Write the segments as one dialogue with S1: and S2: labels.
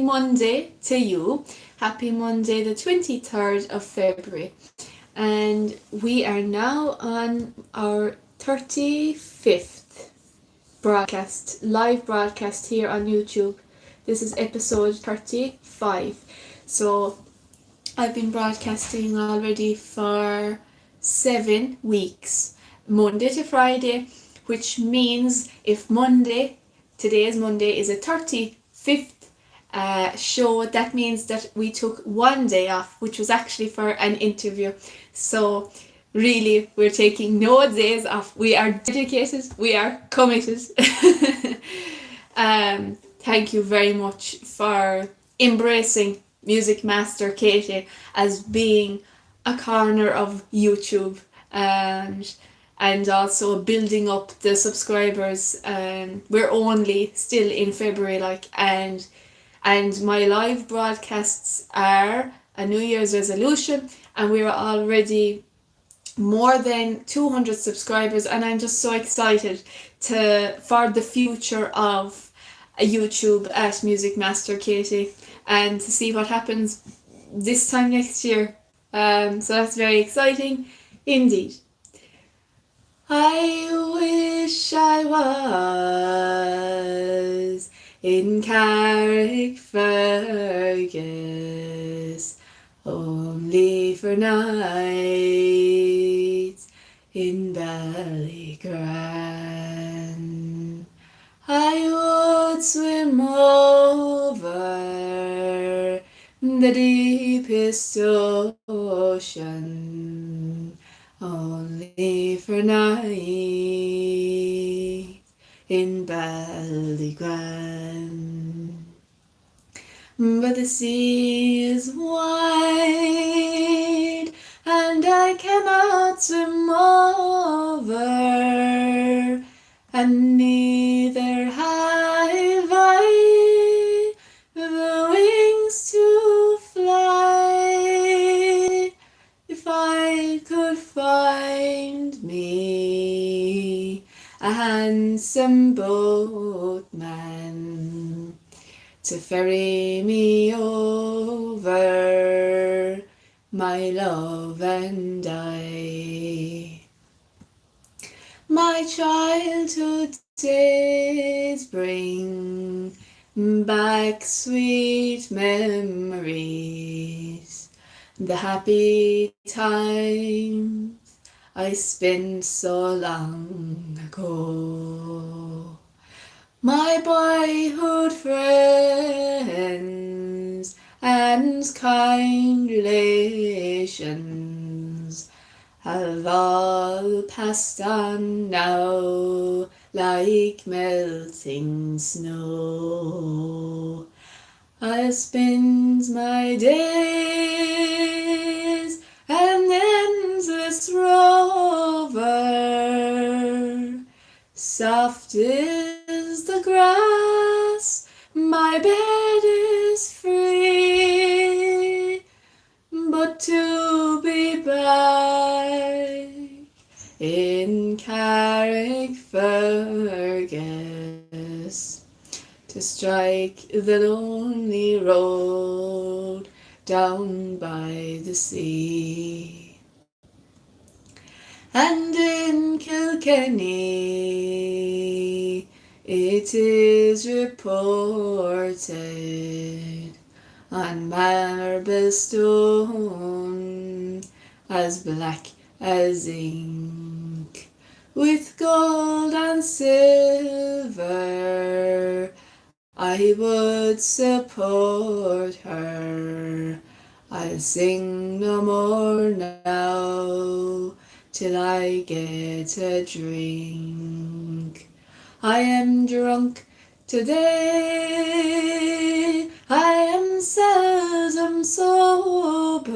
S1: Monday to you. Happy Monday, the 23rd of February. And we are now on our 35th live broadcast here on YouTube. This is episode 35. So I've been broadcasting already for 7 weeks, Monday to Friday, which means if today's Monday is a 35th show, that means that we took one day off, which was actually for an interview. So really, we're taking no days off. We are dedicated, we are committed. Thank you very much for embracing Music Master Katie as being a corner of YouTube, and also building up the subscribers. We're only still in February, and my live broadcasts are a New Year's resolution, and we're already more than 200 subscribers, and I'm just so excited for the future of YouTube at Music Master Katie, and to see what happens this time next year. So that's very exciting indeed. I wish I was in Carrickfergus, only for nights in Ballygrand. I would swim over the deepest ocean, only for night in Ballygrand. But the sea is wide, and I cannot swim over, and neither have I the wings to fly. If I could find me a handsome boatman to ferry me over, my love and I. My childhood days bring back sweet memories, the happy times I spent so long ago. My boyhood friends and kind relations have all passed on now like melting snow. I spend my days an endless rover, soft is the grass, my bed is free, but to be back in Carrickfergus, to strike the lonely road down by the sea. And in Kilkenny it is reported on marble stone as black as ink, with gold and silver, I would support her. I'll sing no more now till I get a drink. I am drunk today, I am seldom sober,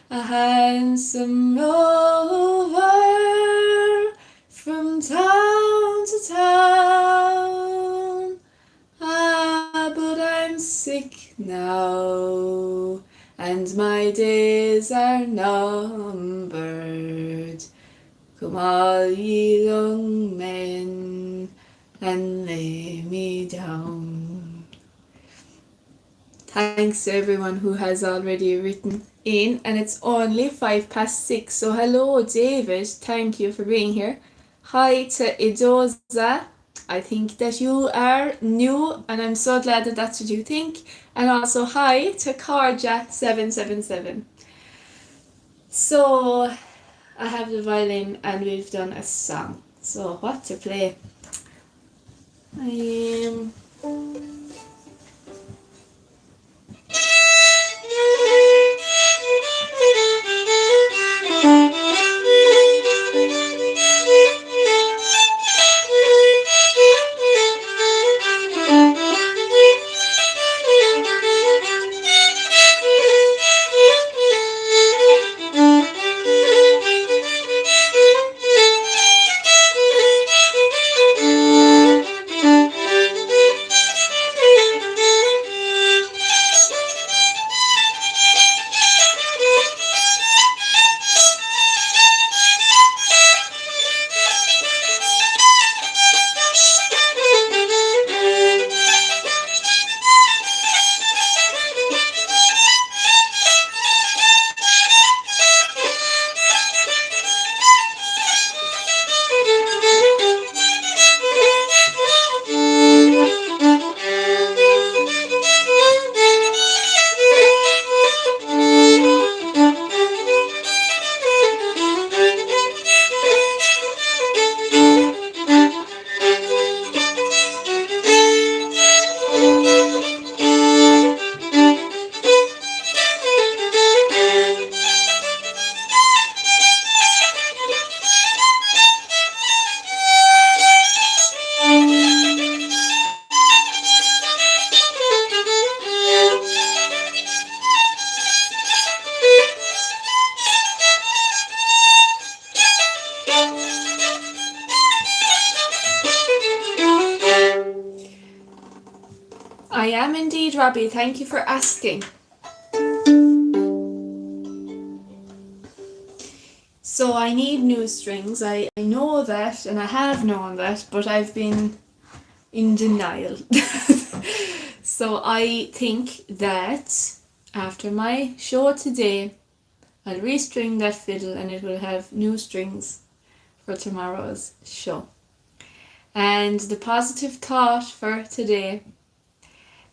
S1: a handsome rover from town to town. Ah, but I'm sick now, and my days are numbered. Come all ye young men, and lay me down. Thanks to everyone who has already written in, and it's only 6:05. So hello, David. Thank you for being here. Hi to Idoza. I think that you are new, and I'm so glad that that's what you think. And also hi to Karja777. So I have the violin, and we've done a song. So what to play? Um, I am indeed, Robbie. Thank you for asking. So I need new strings. I know that, and I have known that, but I've been in denial. So I think that after my show today, I'll restring that fiddle and it will have new strings for tomorrow's show. And the positive thought for today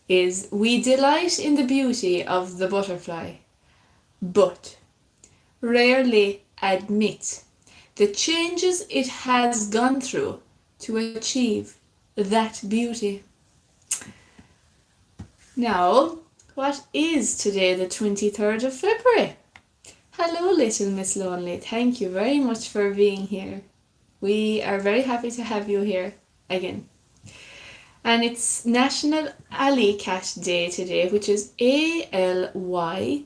S1: is we delight in the beauty of the butterfly, but rarely admit the changes it has gone through to achieve that beauty. Now, what is today, the 23rd of February? Hello, little Miss Lonely. Thank you very much for being here. We are very happy to have you here again. And it's National Alley Cat Day today, which is ALYCAT.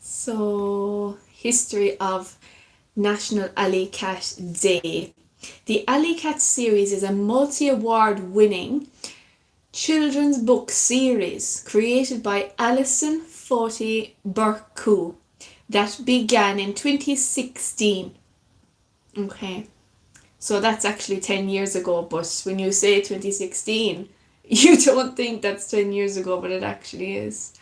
S1: So, history of National Alley Cat Day. The Alley Cat series is a multi-award winning children's book series created by Alison Foti Burku that began in 2016. Okay, so that's actually 10 years ago, but when you say 2016, you don't think that's 10 years ago, but it actually is.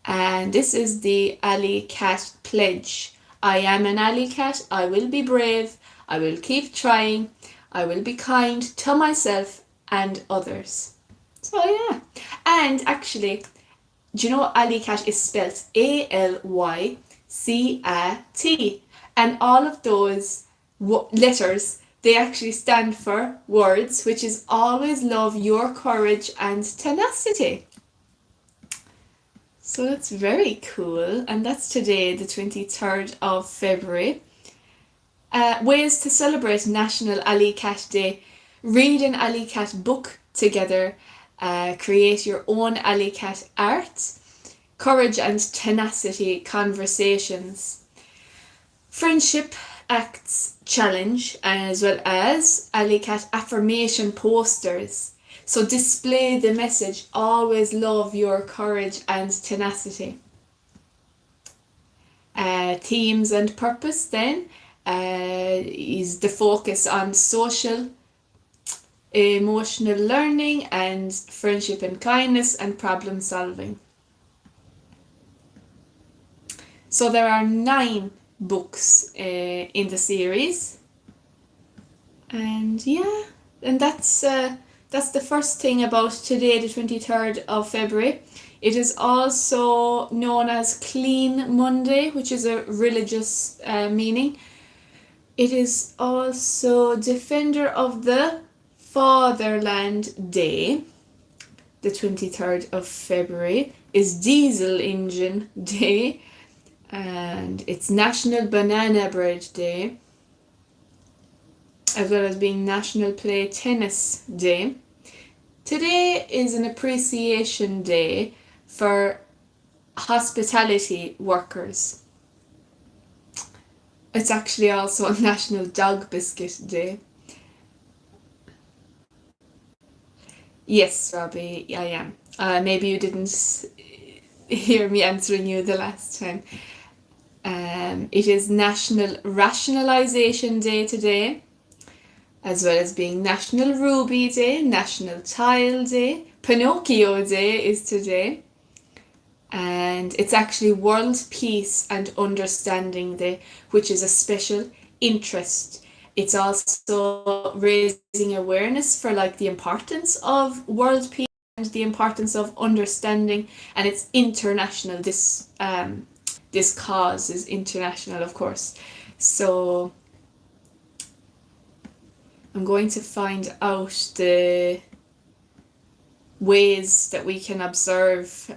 S1: And this is the Alley Cat Pledge. I am an alley cat. I will be brave. I will keep trying. I will be kind to myself and others. So yeah. And actually, do you know alley cat is spelled ALYCAT? And all of those letters, they actually stand for words, which is always love, your courage and tenacity. So that's very cool, and that's today, the 23rd of February. Ways to celebrate National Alley Cat Day: read an alley cat book together, create your own alley cat art, courage and tenacity conversations, friendship acts challenge, as well as alley cat affirmation posters. So display the message, always love, your courage and tenacity. Themes and purpose then is the focus on social emotional learning, and friendship and kindness, and problem solving. So there are 9 books in the series, and that's the first thing about today, the 23rd of February. It is also known as Clean Monday, which is a religious meaning. It is also Defender of the Fatherland Day. The 23rd of February is Diesel Engine Day, and it's National Banana Bread Day, as well as being National Play Tennis Day. Today is an appreciation day for hospitality workers. It's actually also National Dog Biscuit Day. Yes, Robbie, I am. Maybe you didn't hear me answering you the last time. It is National Rationalization Day today, as well as being National Ruby Day, National Tile Day, Pinocchio Day is today, and it's actually World Peace and Understanding Day, which is a special interest. It's also raising awareness for like the importance of world peace and the importance of understanding, and it's international. This cause is international, of course. So I'm going to find out the ways that we can observe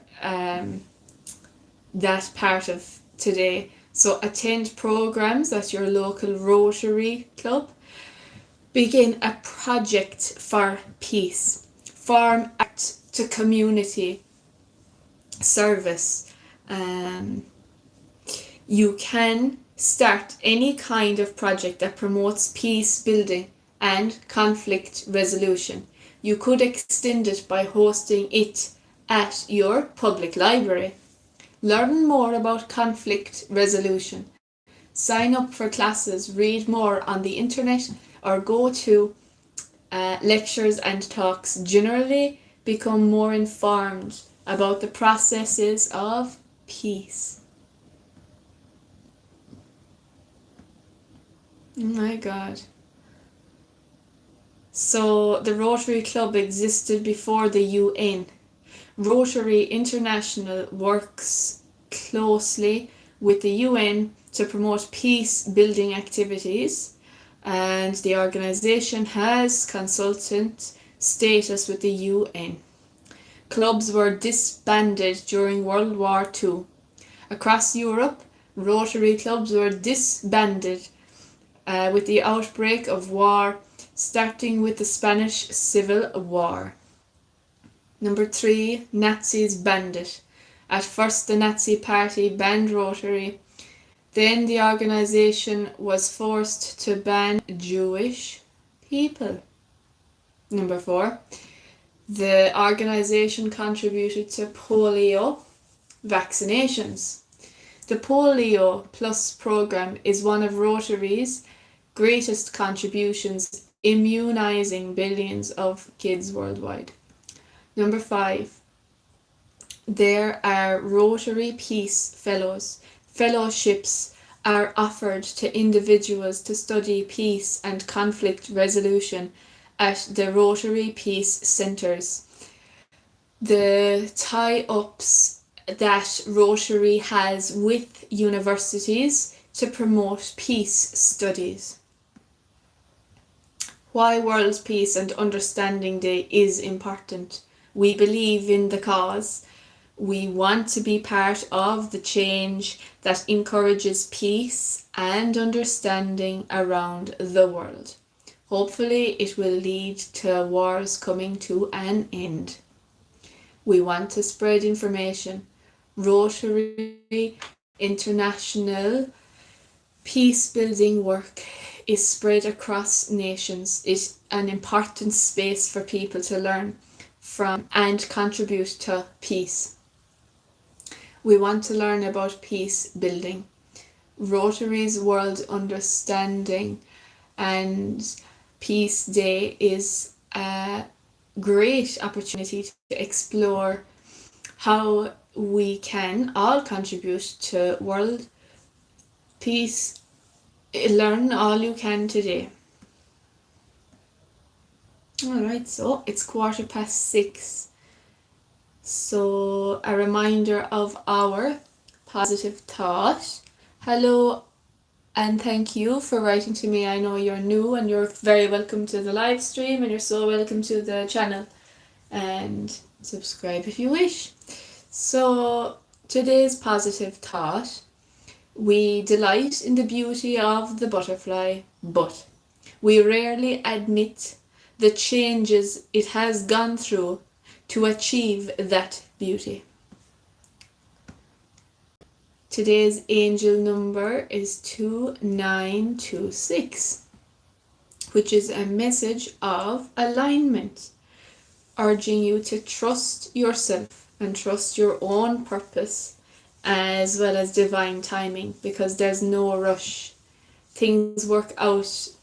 S1: that part of today. So attend programs at your local Rotary Club. Begin a project for peace. Form art to community service. You can start any kind of project that promotes peace building and conflict resolution. You could extend it by hosting it at your public library. Learn more about conflict resolution. Sign up for classes, read more on the internet, or go to lectures and talks. Generally, become more informed about the processes of peace. Oh my God. So the Rotary Club existed before the UN. Rotary International works closely with the UN to promote peace building activities, and the organisation has consultant status with the UN. Clubs were disbanded during World War II. Across Europe, Rotary clubs were disbanded with the outbreak of war, starting with the Spanish Civil War. Number 3, Nazis banned it. At first, the Nazi Party banned Rotary. Then the organisation was forced to ban Jewish people. Number 4, the organisation contributed to polio vaccinations. The Polio Plus program is one of Rotary's greatest contributions, immunising billions of kids worldwide. Number 5, there are Rotary Peace Fellows. Fellowships are offered to individuals to study peace and conflict resolution at the Rotary Peace Centres. The tie-ups that Rotary has with universities to promote peace studies. Why World Peace and Understanding Day is important. We believe in the cause. We want to be part of the change that encourages peace and understanding around the world. Hopefully it will lead to wars coming to an end. We want to spread information. Rotary International peace building work is spread across nations. It's an important space for people to learn from and contribute to peace. We want to learn about peace building. Rotary's World Understanding and Peace Day is a great opportunity to explore how we can all contribute to world peace. Learn all you can today. Alright, so it's 6:15. So a reminder of our positive thought. Hello and thank you for writing to me. I know you're new and you're very welcome to the live stream, and you're so welcome to the channel, and subscribe if you wish. So today's positive thought: we delight in the beauty of the butterfly, but we rarely admit the changes it has gone through to achieve that beauty. Today's angel number is 2926, which is a message of alignment, urging you to trust yourself and trust your own purpose, as well as divine timing, because there's no rush. Things always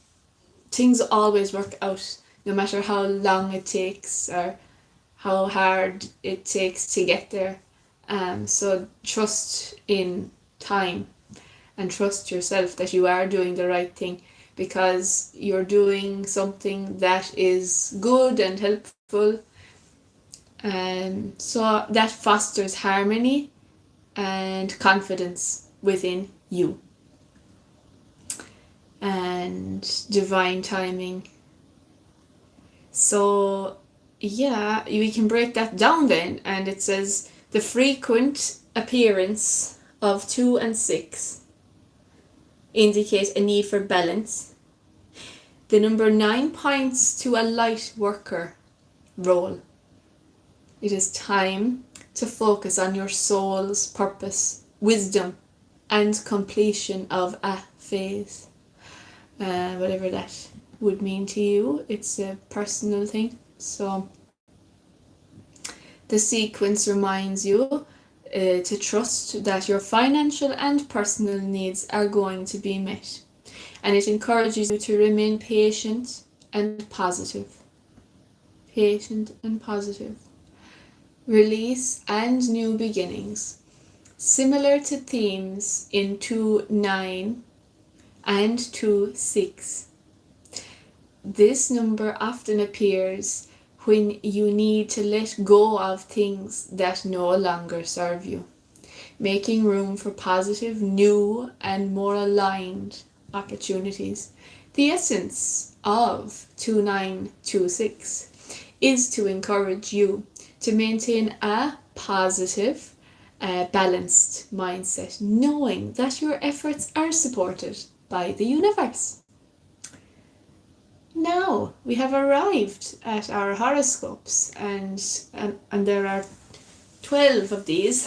S1: work out, no matter how long it takes or how hard it takes to get there. So trust in time and trust yourself that you are doing the right thing, because you're doing something that is good and helpful. So that fosters harmony and confidence within you. And divine timing. So yeah, we can break that down then, and it says the frequent appearance of 2 and 6 indicate a need for balance. The number 9 points to a light worker role. It is time to focus on your soul's purpose, wisdom, and completion of a phase. Whatever that would mean to you, it's a personal thing. So the sequence reminds you to trust that your financial and personal needs are going to be met, and it encourages you to remain patient and positive. Patient and positive. Release and new beginnings. Similar to themes in 2-9 and 2-6. This number often appears when you need to let go of things that no longer serve you, making room for positive, new, and more aligned opportunities. The essence of 2926 is to encourage you to maintain a positive, balanced mindset, knowing that your efforts are supported by the universe. Now we have arrived at our horoscopes, and there are 12 of these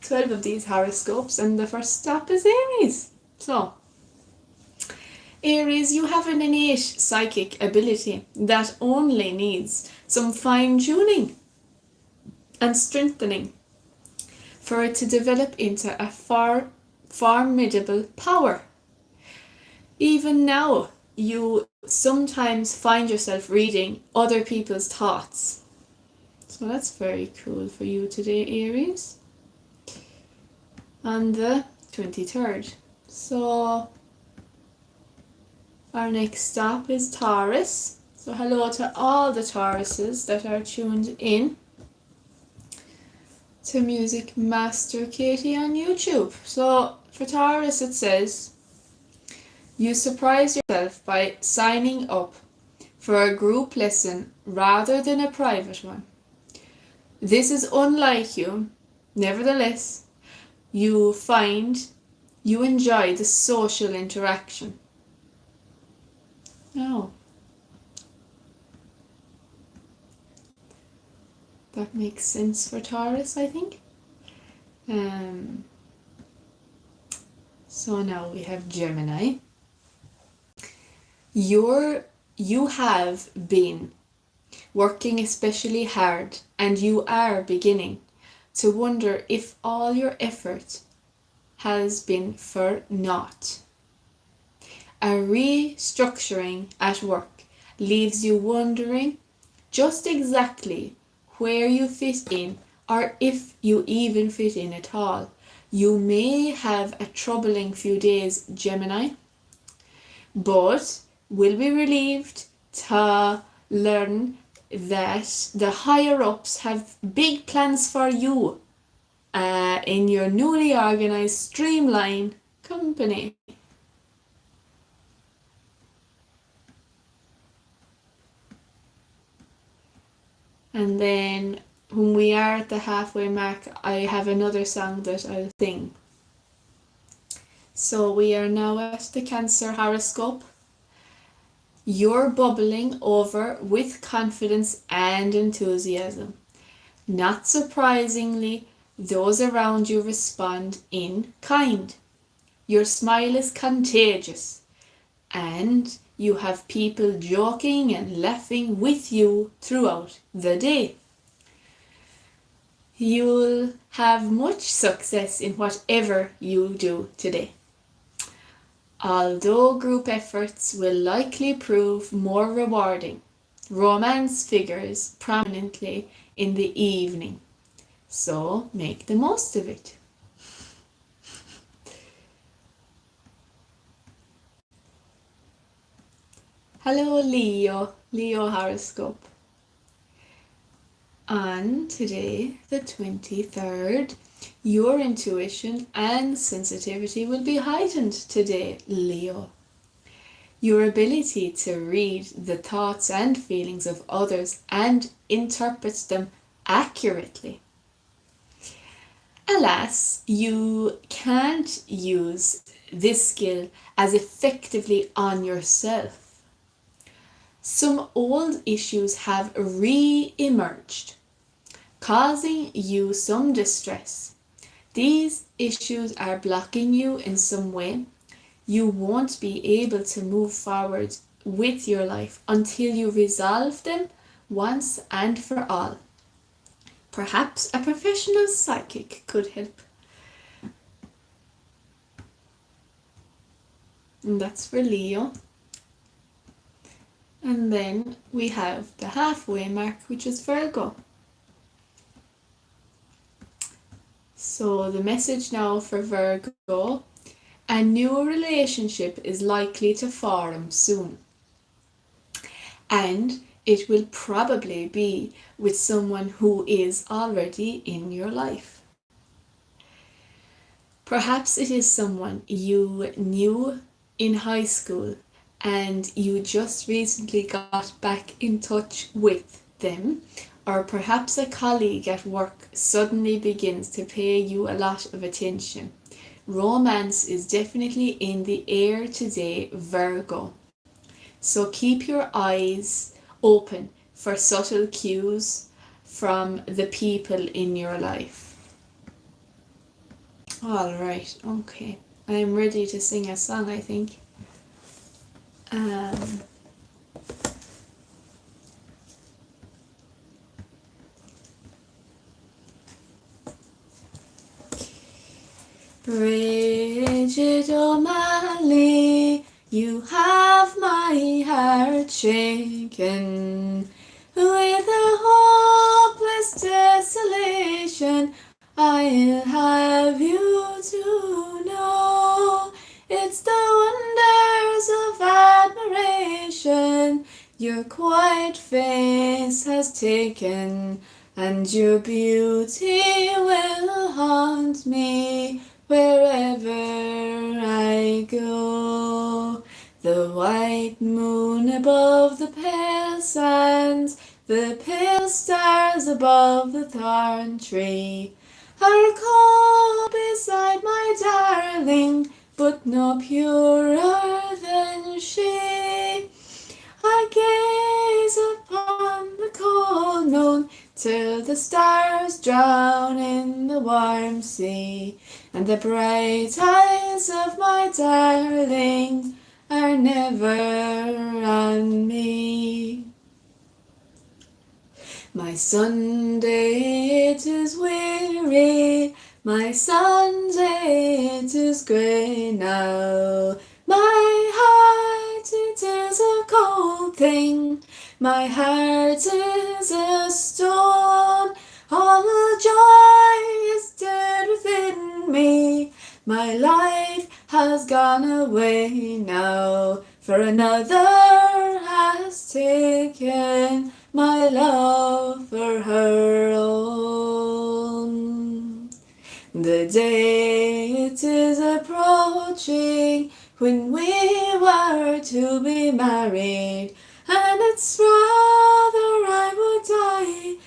S1: 12 of these horoscopes, and the first stop is Aries. So Aries, you have an innate psychic ability that only needs some fine-tuning and strengthening for it to develop into a formidable power. Even now, you sometimes find yourself reading other people's thoughts. So that's very cool for you today, Aries. On the 23rd. So our next stop is Taurus. So hello to all the Tauruses that are tuned in to Music Master Katie on YouTube. So for Taurus, it says, you surprise yourself by signing up for a group lesson rather than a private one. This is unlike you. Nevertheless, you find you enjoy the social interaction. Oh. That makes sense for Taurus, I think. So now we have Gemini. You have been working especially hard, and you are beginning to wonder if all your effort has been for naught. A restructuring at work leaves you wondering just exactly where you fit in, or if you even fit in at all. You may have a troubling few days, Gemini, but will be relieved to learn that the higher ups have big plans for you in your newly organized, streamlined company. And then when we are at the halfway mark, I have another song that I'll sing. So we are now at the Cancer horoscope. You're bubbling over with confidence and enthusiasm. Not surprisingly, those around you respond in kind. Your smile is contagious, and you have people joking and laughing with you throughout the day. You'll have much success in whatever you do today. Although group efforts will likely prove more rewarding, romance figures prominently in the evening, so make the most of it. Hello Leo horoscope. On today, the 23rd, your intuition and sensitivity will be heightened today, Leo. Your ability to read the thoughts and feelings of others and interpret them accurately. Alas, you can't use this skill as effectively on yourself. Some old issues have re-emerged, causing you some distress. These issues are blocking you in some way. You won't be able to move forward with your life until you resolve them once and for all. Perhaps a professional psychic could help. And that's for Leo. And then we have the halfway mark, which is Virgo. So the message now for Virgo: a new relationship is likely to form soon. And it will probably be with someone who is already in your life. Perhaps it is someone you knew in high school and you just recently got back in touch with them, or perhaps a colleague at work suddenly begins to pay you a lot of attention. Romance is definitely in the air today, Virgo. So keep your eyes open for subtle cues from the people in your life. Alright, okay. I'm ready to sing a song, I think. Bridget O'Malley, you have my heart shaken with a hopeless desolation. I'll have you to know it's the wonders of admiration your quiet face has taken, and your beauty will haunt me wherever I go. The white moon above the pale sands, the pale stars above the thorn tree, are cold beside my darling, but no purer than she. I gaze upon the cold moon till the stars drown in the warm sea, and the bright eyes of my darling are never on me. My Sunday it is weary, my Sunday it is grey now. My heart it is a cold thing, My heart is a stone, all joy is dead within me. My life has gone away now, for another has taken my love for her own. The day it is approaching when we were to be married, and it's rather I would die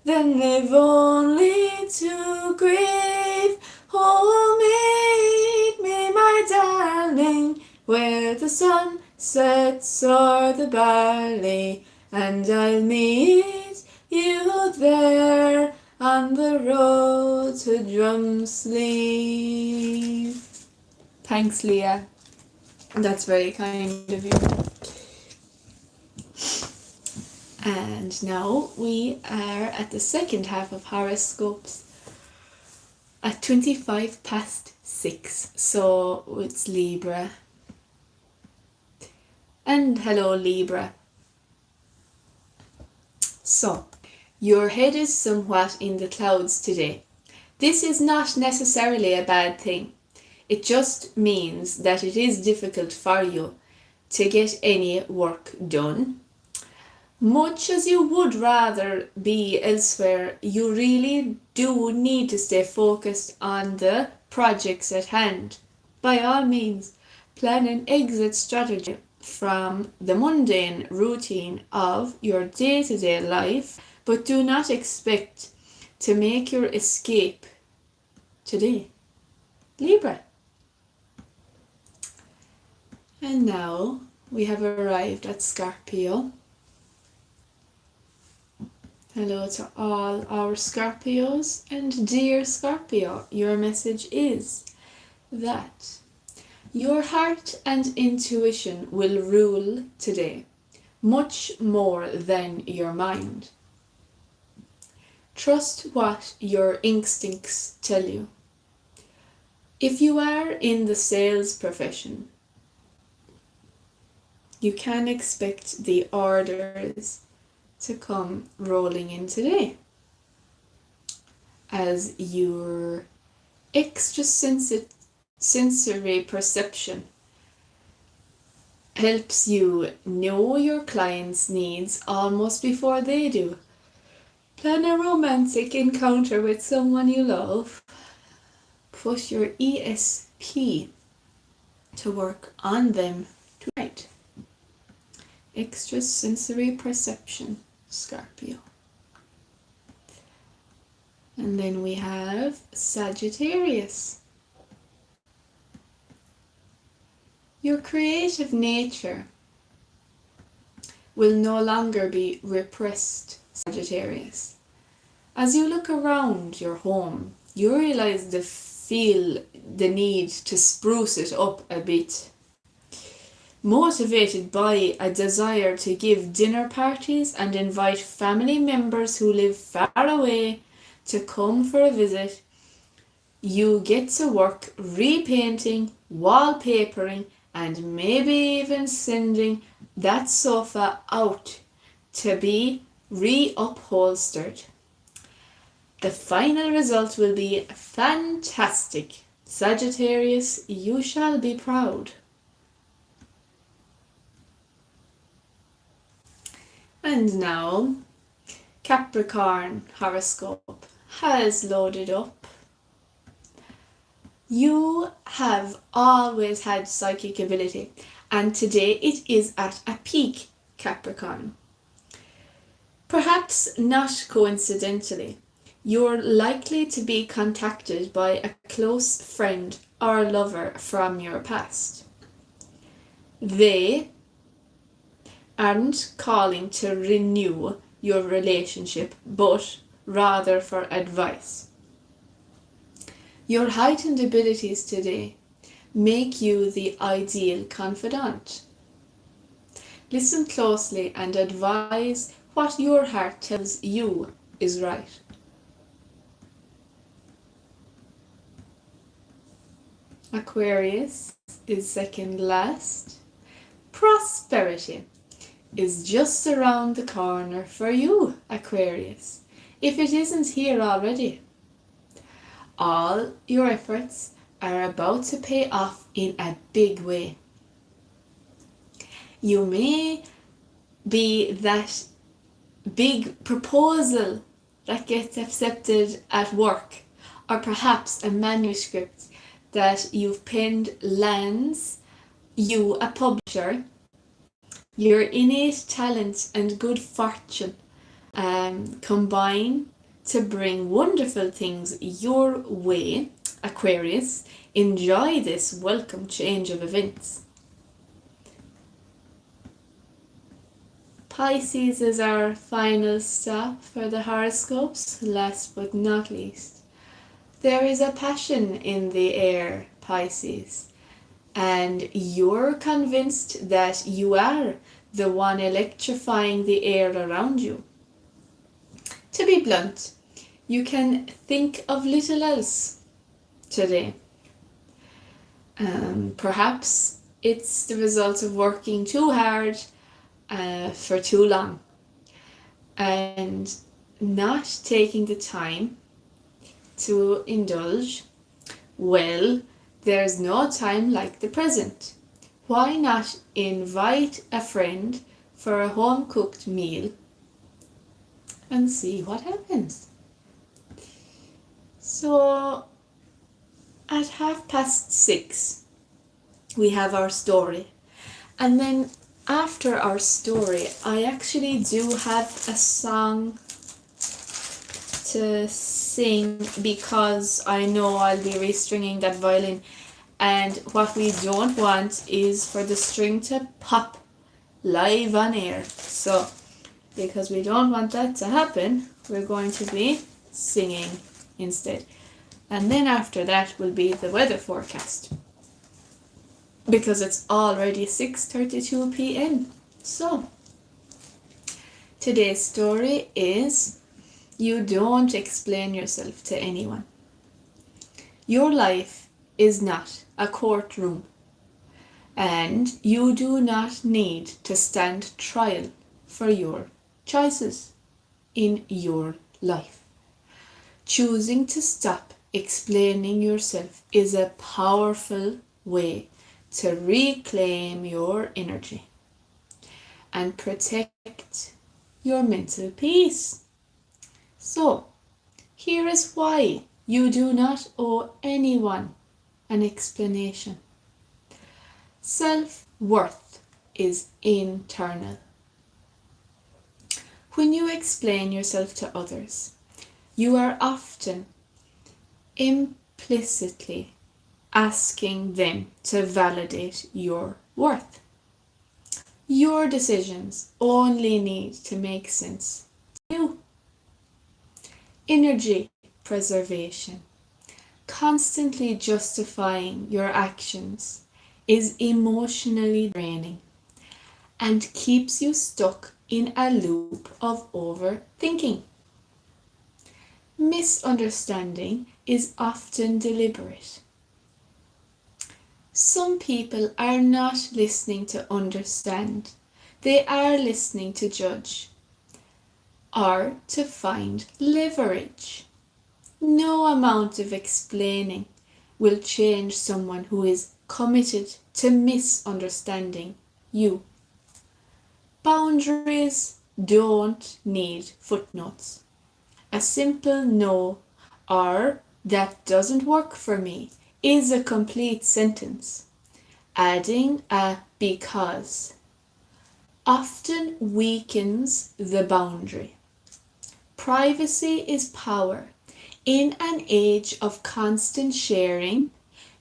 S1: than live only to grieve. Oh, meet me, my darling, where the sun sets o'er the barley, and I'll meet you there on the road to Drumsleeve. Thanks, Leah. That's very kind of you. And now we are at the second half of horoscopes at 6:25. So it's Libra. And hello, Libra. So, your head is somewhat in the clouds today. This is not necessarily a bad thing. It just means that it is difficult for you to get any work done. Much as you would rather be elsewhere, you really do need to stay focused on the projects at hand. By all means, plan an exit strategy from the mundane routine of your day-to-day life, but do not expect to make your escape today. Libra. And now we have arrived at Scorpio. Hello to all our Scorpios, and dear Scorpio, your message is that your heart and intuition will rule today, much more than your mind. Trust what your instincts tell you. If you are in the sales profession, you can expect the orders to come rolling in today, as your extra sensory perception helps you know your client's needs almost before they do. Plan a romantic encounter with someone you love. Put your ESP to work on them tonight. Extra sensory perception, Scorpio. And then we have Sagittarius. Your creative nature will no longer be repressed, Sagittarius. As you look around your home, you realize feel the need to spruce it up a bit. Motivated by a desire to give dinner parties and invite family members who live far away to come for a visit, you get to work repainting, wallpapering, and maybe even sending that sofa out to be reupholstered. The final result will be fantastic. Sagittarius, you shall be proud. And now, Capricorn horoscope has loaded up. You have always had psychic ability, and today it is at a peak, Capricorn. Perhaps not coincidentally, you're likely to be contacted by a close friend or lover from your past. They aren't calling to renew your relationship, but rather for advice. Your heightened abilities today make you the ideal confidant. Listen closely and advise what your heart tells you is right. Aquarius is second last. Prosperity. is just around the corner for you, Aquarius, if it isn't here already. All your efforts are about to pay off in a big way. You may be that big proposal that gets accepted at work, or perhaps a manuscript that you've penned lands you, a publisher. Your innate talent and good fortune combine to bring wonderful things your way, Aquarius. Enjoy this welcome change of events. Pisces is our final stop for the horoscopes. Last but not least, there is a passion in the air, Pisces, and you're convinced that you are the one electrifying the air around you. To be blunt, you can think of little else today. Perhaps it's the result of working too hard for too long and not taking the time to indulge. Well, there's no time like the present. Why not invite a friend for a home-cooked meal and see what happens? So at 6:30 we have our story, and then after our story I actually do have a song to sing, because I know I'll be restringing that violin, and what we don't want is for the string to pop live on air. So because we don't want that to happen, we're going to be singing instead. And then after that will be the weather forecast, because it's already 6:32 p.m. So today's story is: you don't explain yourself to anyone. Your life is not a courtroom, and you do not need to stand trial for your choices in your life. Choosing to stop explaining yourself is a powerful way to reclaim your energy and protect your mental peace. So, here is why you do not owe anyone an explanation. Self-worth is internal. When you explain yourself to others, you are often implicitly asking them to validate your worth. Your decisions only need to make sense to you. Energy preservation, constantly justifying your actions, is emotionally draining and keeps you stuck in a loop of overthinking. Misunderstanding is often deliberate. Some people are not listening to understand. They are listening to judge or to find leverage. No amount of explaining will change someone who is committed to misunderstanding you. Boundaries don't need footnotes. A simple no or "that doesn't work for me" is a complete sentence. Adding a "because" often weakens the boundary. Privacy is power. In an age of constant sharing,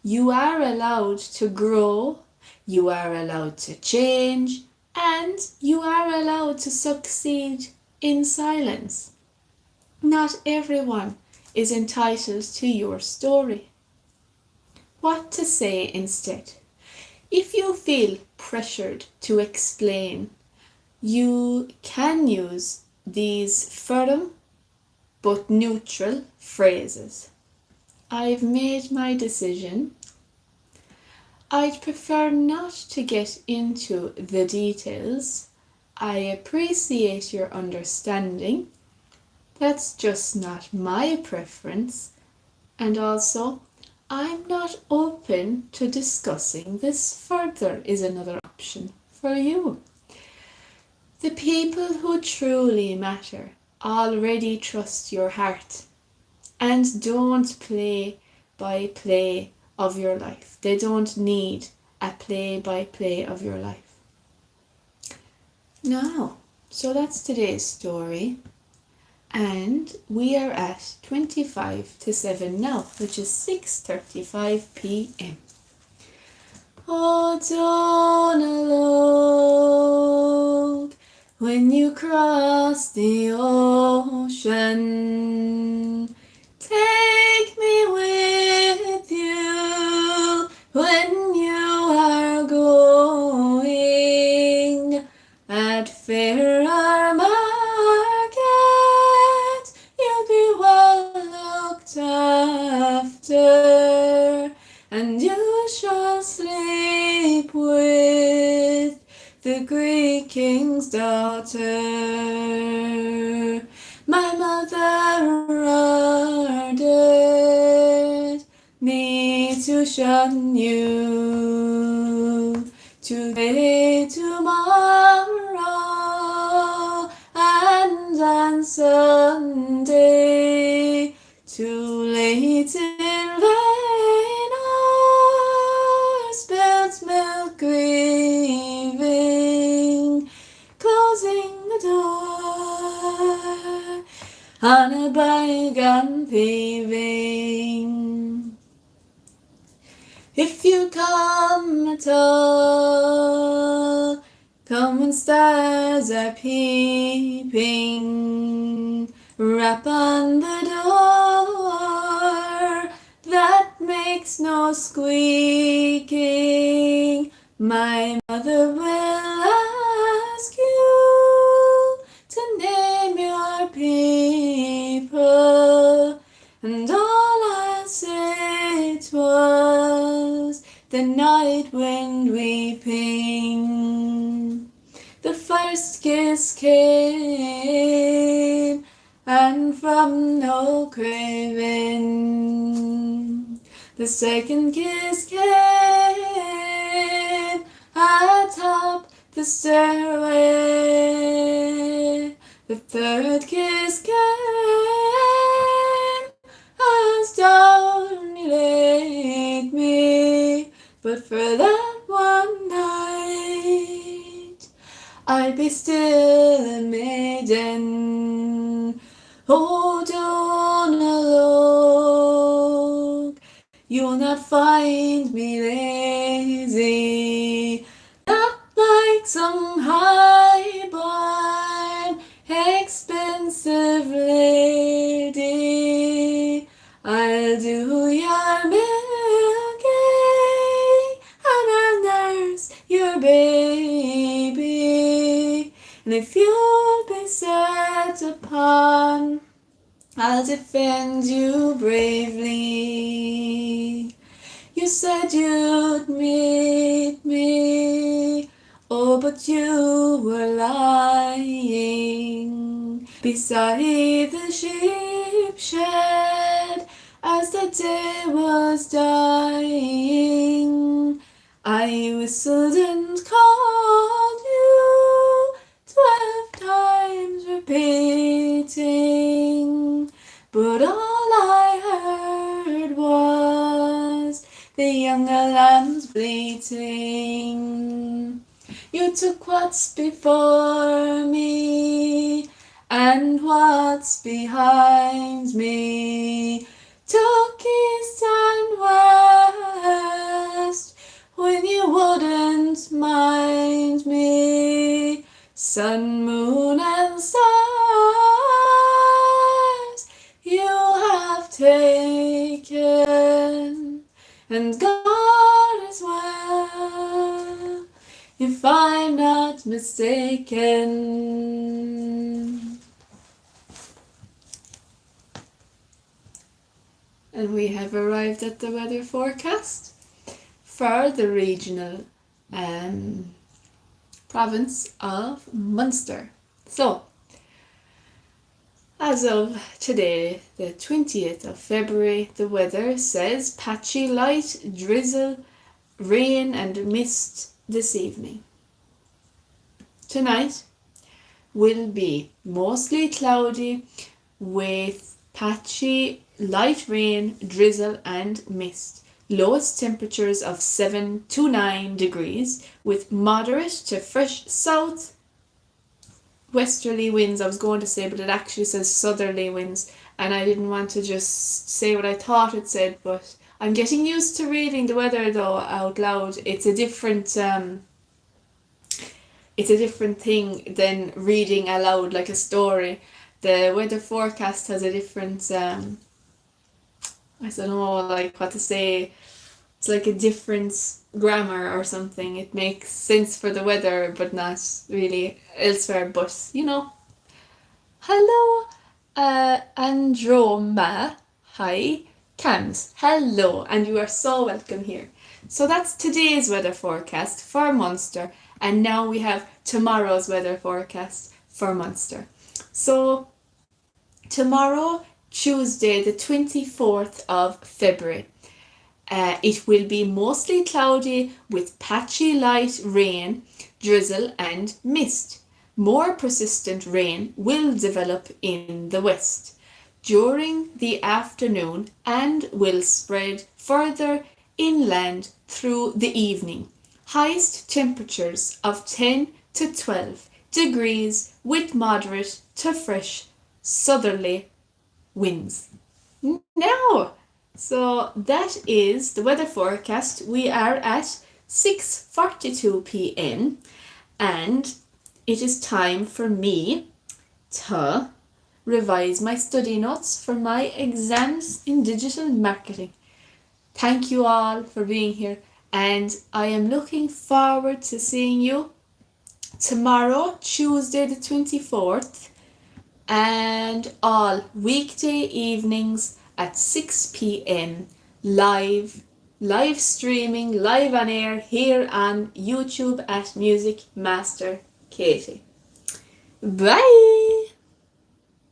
S1: you are allowed to grow, you are allowed to change, and you are allowed to succeed in silence. Not everyone is entitled to your story. What to say instead? If you feel pressured to explain, you can use these firm but neutral phrases. I've made my decision. I'd prefer not to get into the details. I appreciate your understanding. That's just not my preference. And also, I'm not open to discussing this further is another option for you. The people who truly matter already trust your heart and don't play by play of your life. They don't need a play by play of your life. Now, so that's today's story. And we are at 25 to 7 now, which is 6:35 p.m. Oh, don't look when you cross the ocean. Take me with you when you are going at fair or market. You'll be well looked after, and you shall sleep with the Greek king's daughter. My mother ordered me to shun you today, tomorrow, and on Sunday. Too late in vain, our spilt milk grieving, closing the door on a bygone paving. If you come at all, come when stars are peeping. Rap on the door that makes no squeaking. My mother will ask you to name your people, and all I said was the night wind weeping. The first kiss came, and from no craving. The second kiss came atop the stairway. The third kiss came as dawn you laid me, but for that one night I'll be still a maiden. Oh, don't look, you'll not find me lazy, not like some high-born, expensive lady. I'll do your milking, and I'll nurse your baby. And if you'll be set upon, I'll defend you bravely. You said you'd meet me, oh, but you were lying beside the sheep shed as the day was dying. I whistled and called you 12 times repeating, but all I heard was the younger lambs bleating. You took what's before me and what's behind me, took east and west when you wouldn't mind me. Sun, moon, and stars you have taken, and God as well, if I'm not mistaken. And we have arrived at the weather forecast for the regional province of Munster. So, as of today, the 20th of February, the weather says patchy light drizzle, rain and mist this evening. Tonight will be mostly cloudy with patchy light rain, drizzle and mist. Lowest temperatures of 7 to 9 degrees with moderate to fresh south westerly winds. I was going to say, but it actually says southerly winds, and I didn't want to just say what I thought it said, but I'm getting used to reading the weather though out loud. It's a different thing than reading aloud like a story. The weather forecast has a different I don't know like what to say. It's like a different grammar or something. It makes sense for the weather but not really elsewhere, but you know. Hello, Androma. Hi. Cams. Hello, and you are so welcome here. So that's today's weather forecast for Munster, and now we have tomorrow's weather forecast for Munster. So tomorrow, Tuesday the 24th of February, it will be mostly cloudy with patchy light rain, drizzle and mist. More persistent rain will develop in the west during the afternoon and will spread further inland through the evening. Highest temperatures of 10 to 12 degrees with moderate to fresh southerly winds. Now, so that is the weather forecast. We are at 6:42 p.m. and it is time for me to revise my study notes for my exams in digital marketing. Thank you all for being here, and I am looking forward to seeing you tomorrow, Tuesday the 24th, and all weekday evenings at 6 p.m. live streaming, live on air here on YouTube at Music Master Katie. Bye!